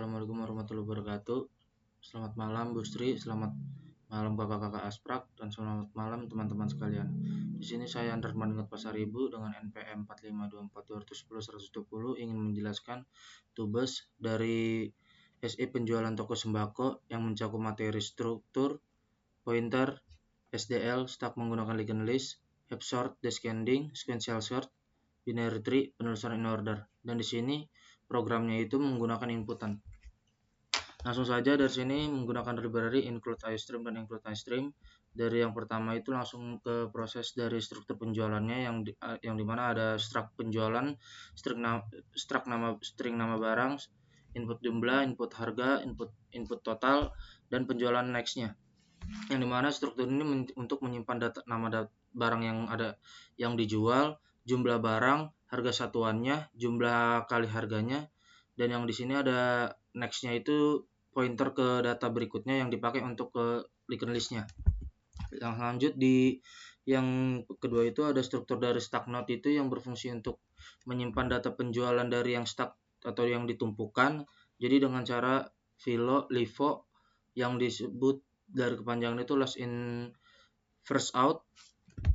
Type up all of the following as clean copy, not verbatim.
Assalamualaikum warahmatullahi wabarakatuh. Selamat malam Bu Sri, selamat malam kakak-kakak Asprak, dan selamat malam teman-teman sekalian. Di sini saya Andar Manungat Pasaribu dengan NPM 4524210 ingin menjelaskan tugas dari SE penjualan toko sembako yang mencakup materi struktur, pointer, SDL, stak menggunakan linked list, heap sort, descending, sequential sort, binary tree, penelusuran in order. Dan di sini programnya itu menggunakan inputan. Langsung saja dari sini menggunakan library include iStream dan include iStream. Dari yang pertama itu langsung ke proses dari struktur penjualannya yang dimana ada struct penjualan, string nama barang, input jumlah, input harga, input total, dan penjualan nextnya. Yang dimana struktur ini untuk menyimpan nama barang yang dijual, jumlah barang, harga satuannya, jumlah kali harganya, dan yang di sini ada next-nya itu pointer ke data berikutnya yang dipakai untuk ke linked list-nya. Yang lanjut yang kedua itu ada struktur dari stack node itu yang berfungsi untuk menyimpan data penjualan dari yang stack atau yang ditumpukan. Jadi dengan cara LIFO yang disebut dari kepanjangan itu last in first out.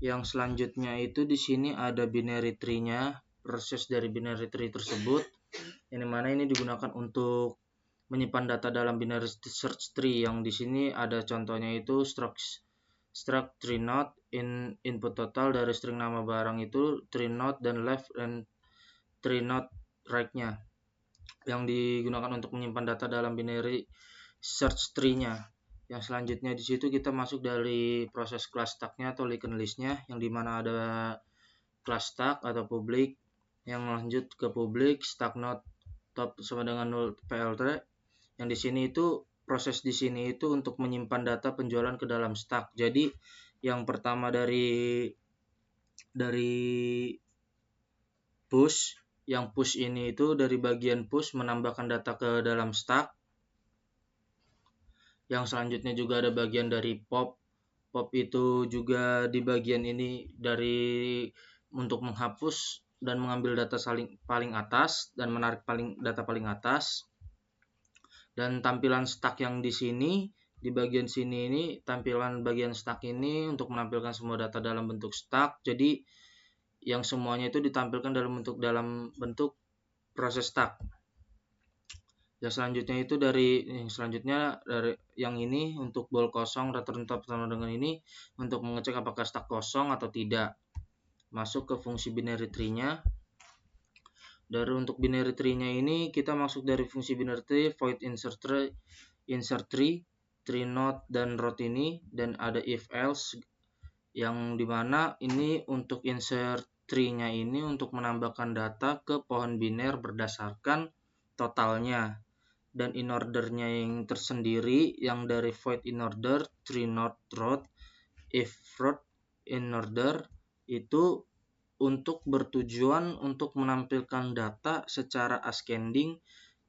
Yang selanjutnya itu di sini ada binary tree-nya, proses dari binary tree tersebut, yang mana ini digunakan untuk menyimpan data dalam binary search tree. Yang di sini ada contohnya itu struct tree node input total dari string nama barang itu tree node dan left dan tree node right-nya, yang digunakan untuk menyimpan data dalam binary search tree-nya. Yang selanjutnya di situ kita masuk dari proses class tag-nya atau linked list-nya, yang dimana ada class tag atau public, yang lanjut ke public stack node top sama dengan 0 PLT. Yang di sini itu proses di sini itu untuk menyimpan data penjualan ke dalam stack. Jadi yang pertama dari push, yang push ini itu dari bagian push menambahkan data ke dalam stack. Yang selanjutnya juga ada bagian dari pop. Pop itu juga di bagian ini untuk menghapus dan mengambil data paling atas dan menarik data paling atas. Dan tampilan stack yang di sini, di bagian sini ini, tampilan bagian stack ini untuk menampilkan semua data dalam bentuk stack. Jadi yang semuanya itu ditampilkan dalam bentuk proses stack. Yang selanjutnya itu dari yang ini untuk bol kosong return top sama dengan ini untuk mengecek apakah stack kosong atau tidak. Masuk ke fungsi binary tree-nya. Untuk binary tree-nya ini kita masuk dari fungsi binary tree void insert tree node dan route ini, dan ada if else yang dimana ini untuk insert tree-nya ini untuk menambahkan data ke pohon biner berdasarkan totalnya. Dan in order-nya yang tersendiri yang dari void in order tree node route if route in order itu untuk bertujuan untuk menampilkan data secara ascending,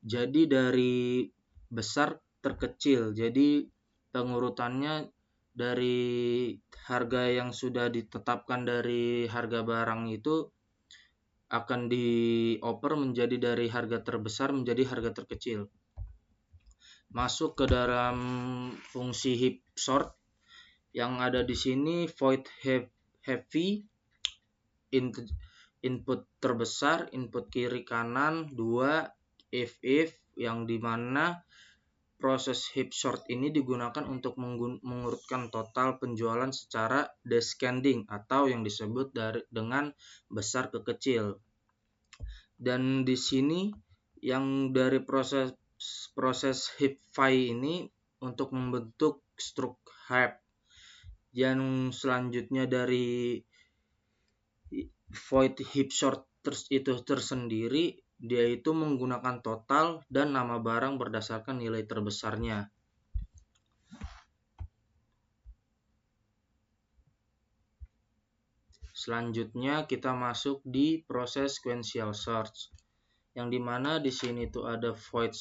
jadi dari besar terkecil. Jadi pengurutannya dari harga yang sudah ditetapkan dari harga barang itu akan dioper menjadi dari harga terbesar menjadi harga terkecil. Masuk ke dalam fungsi heap sort yang ada di sini void heavy input terbesar, input kiri kanan 2 if yang dimana proses heap sort ini digunakan untuk mengurutkan total penjualan secara descending atau yang disebut dengan besar ke kecil. Dan di sini yang dari proses heap file ini untuk membentuk struct heap. Yang selanjutnya dari void heap sort itu tersendiri, dia itu menggunakan total dan nama barang berdasarkan nilai terbesarnya. Selanjutnya kita masuk di proses sequential search, yang dimana di sini tuh ada void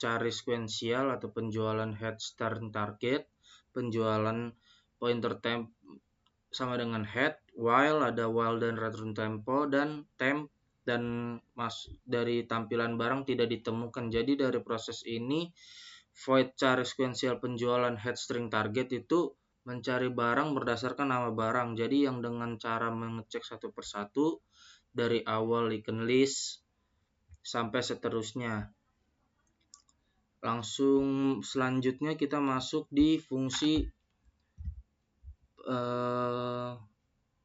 cari sequential atau penjualan head start target, penjualan pointer temp sama dengan head, while ada while dan return tempo, dan temp dan dari tampilan barang tidak ditemukan. Jadi dari proses ini void cari sequential penjualan head string target itu mencari barang berdasarkan nama barang. Jadi yang dengan cara mengecek satu persatu dari awal icon list sampai seterusnya. Langsung selanjutnya kita masuk di fungsi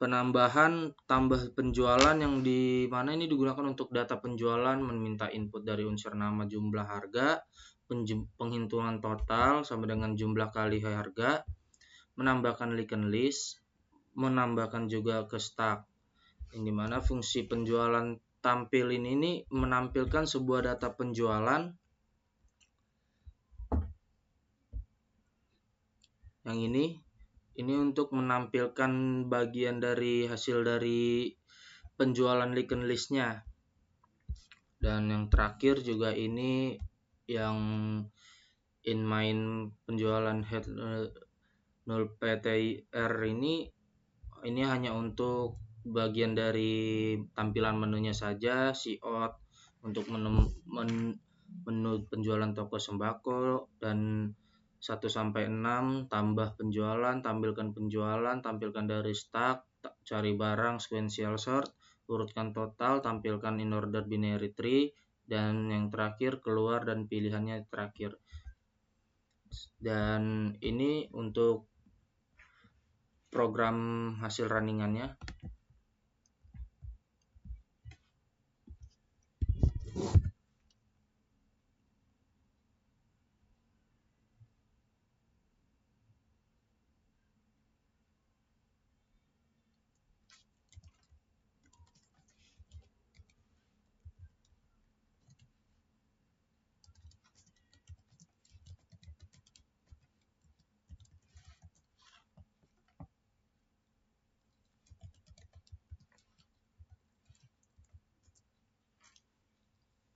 penambahan tambah penjualan, yang di mana ini digunakan untuk data penjualan, meminta input dari unsur nama, jumlah, harga, penghitungan total sama dengan jumlah kali harga, menambahkan icon list, menambahkan juga ke stack. Yang dimana fungsi penjualan tampilin ini menampilkan sebuah data penjualan yang ini untuk menampilkan bagian dari hasil dari penjualan icon listnya. Dan yang terakhir juga ini yang in main penjualan head 0 PTR ini hanya untuk bagian dari tampilan menunya saja, siot untuk menu penjualan toko sembako, dan 1 sampai 6 tambah penjualan, tampilkan penjualan, tampilkan dari stack, cari barang, sequential sort, urutkan total, tampilkan in order binary tree, dan yang terakhir keluar dan pilihannya terakhir. Dan ini untuk program hasil runningannya.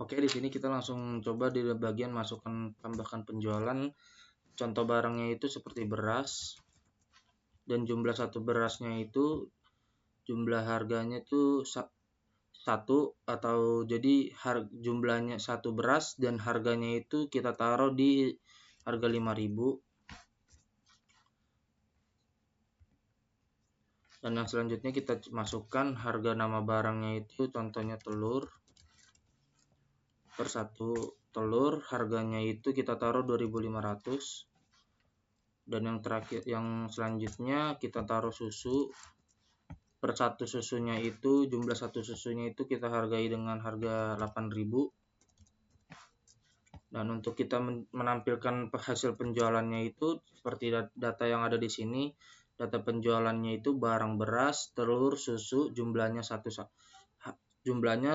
Oke, di sini kita langsung coba di bagian masukkan tambahkan penjualan. Contoh barangnya itu seperti beras, dan jumlah satu berasnya itu jumlah harganya itu satu, atau jadi jumlahnya satu beras dan harganya itu kita taruh di harga 5.000. Dan yang selanjutnya kita masukkan harga nama barangnya itu contohnya telur. Per satu telur harganya itu kita taruh 2.500. Dan yang terakhir, yang selanjutnya kita taruh susu. Per satu susunya itu, jumlah satu susunya itu kita hargai dengan harga 8.000. Dan untuk kita menampilkan hasil penjualannya itu seperti data yang ada di sini. Data penjualannya itu barang beras, telur, susu, jumlahnya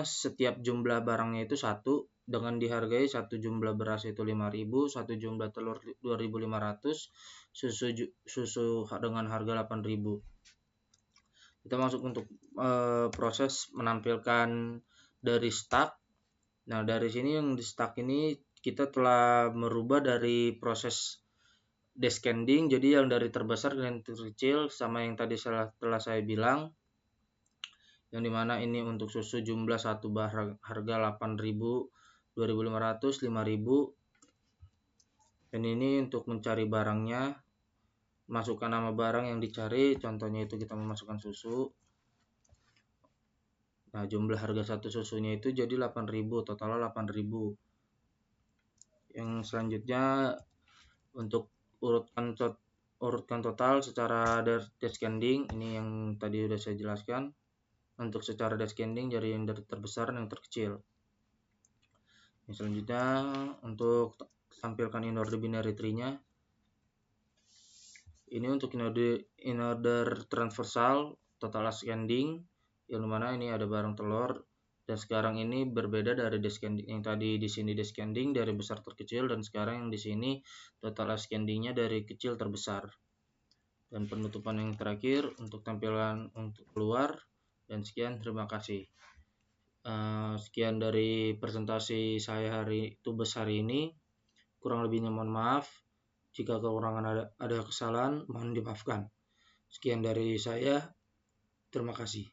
setiap jumlah barangnya itu 1, dengan dihargai satu jumlah beras itu 5.000, satu jumlah telur 2.500, susu dengan harga 8.000. Kita masuk untuk proses menampilkan dari stack. Nah, dari sini yang di stack ini kita telah merubah dari proses descending, jadi yang dari terbesar dan terkecil, sama yang tadi telah saya bilang, yang dimana ini untuk susu jumlah satu harga 8.000, 2.500, 5.000. Dan ini untuk mencari barangnya, masukkan nama barang yang dicari, contohnya itu kita memasukkan susu. Nah, jumlah harga satu susunya itu jadi 8.000, totalnya 8.000. Yang selanjutnya untuk urutkan total secara descending, ini yang tadi sudah saya jelaskan. Untuk secara descending dari yang dari terbesar yang terkecil. Yang selanjutnya untuk tampilkan in order binary tree-nya. Ini untuk in order transversal total ascending, yang mana ini ada barang telur, dan sekarang ini berbeda dari descending yang tadi. Di sini descending dari besar terkecil, dan sekarang yang di sini total ascending-nya dari kecil terbesar. Dan penutupan yang terakhir untuk tampilan untuk keluar. Dan sekian, terima kasih. Sekian dari presentasi saya Tubes hari ini. Kurang lebihnya mohon maaf. Jika kekurangan ada kesalahan, mohon dimaafkan. Sekian dari saya. Terima kasih.